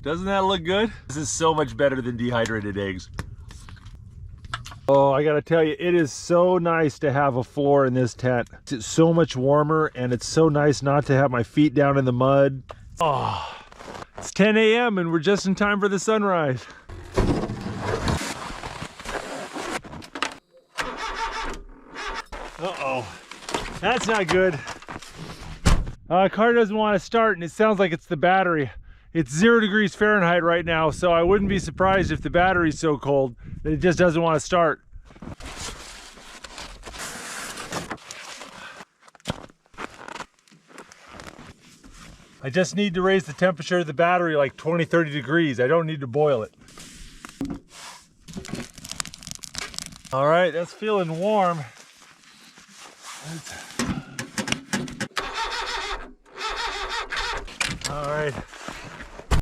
Doesn't that look good? This is so much better than dehydrated eggs. Oh, I gotta tell you, it is so nice to have a floor in this tent. It's so much warmer, and it's so nice not to have my feet down in the mud. Oh, it's 10 a.m. and we're just in time for the sunrise. Uh-oh, that's not good. Car doesn't want to start, and it sounds like it's the battery. It's 0 degrees Fahrenheit right now, so I wouldn't be surprised if the battery's so cold that it just doesn't want to start. I just need to raise the temperature of the battery like 20, 30 degrees. I don't need to boil it. All right, that's feeling warm. All right.